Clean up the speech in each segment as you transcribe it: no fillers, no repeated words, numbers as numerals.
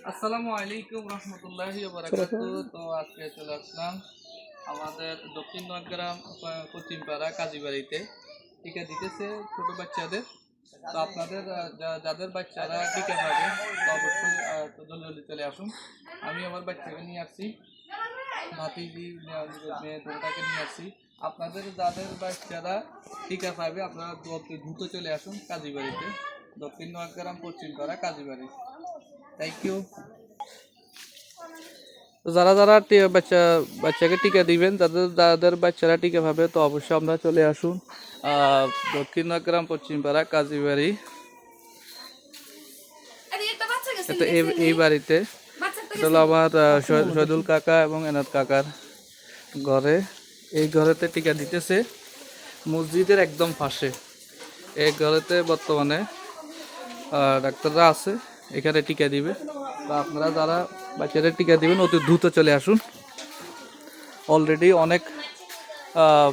আসসালামু আলাইকুম রহমতুল্লাহি ওয়া বারাকাতুহু। তো আজকে চলে আসলাম আমাদের দক্ষিণ নয়গ্রাম পশ্চিমপাড়া কাজীবাড়িতে। টিকা দিতেছে ছোট বাচ্চাদের। তো আপনাদের যাদের বাচ্চারা টিকা পাবে তো অবশ্যই তো জলদি চলে আসুন। আমি আমার বাচ্চাকে নিয়ে আসছি, ভাতিজি মেয়ে দুটাকে নিয়ে আসছি। আপনাদের যাদের বাচ্চারা টিকা পাবে আপনারা দ্রুত চলে আসুন কাজীবাড়িতে, দক্ষিণ নয়গ্রাম পশ্চিমপাড়া কাজীবাড়ি। Thank you. যারা যারা বাচ্চাকে টিকা দিবেন, যাদের বাচ্চারা টিকা পাবে তো অবশ্যই আমরা চলে আসুন দক্ষিণ নয়গ্রাম পশ্চিমপাড়া কাজীবাড়ি। এই বাড়িতে এটা হলো আমার শহীদুল কাকা এবং এনাদ কাকার ঘরে। এই ঘরেতে টিকা দিতেছে মসজিদের একদম পাশে। এই ঘরেতে বর্তমানে ডাক্তাররা আছে, এখানে টিকা দিবে। তো আপনারা যারা বাচ্চাদের টিকা দিবেন অতি দ্রুত চলে আসুন। অলরেডি অনেক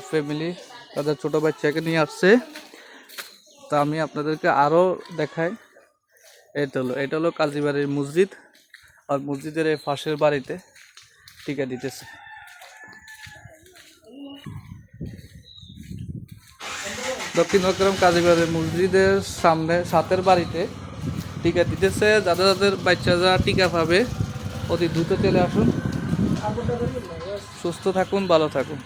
ফ্যামিলি তাদের ছোট বাচ্চাকে নিয়ে আসছে। তা আমি আপনাদেরকে আরও দেখাই। এটা হলো কাজীবাড়ির মসজিদ, আর মসজিদের এই পাশের বাড়িতে টিকা দিতেছে। দক্ষিণ নয়গ্রাম কাজীবাড়ির মসজিদের সামনে সাতের বাড়িতে টিকা দিতেছে। যাদের বাচ্চারা টিকা পাবে অতি দ্রুত চলে আসুন। সুস্থ থাকুন, ভালো থাকুন।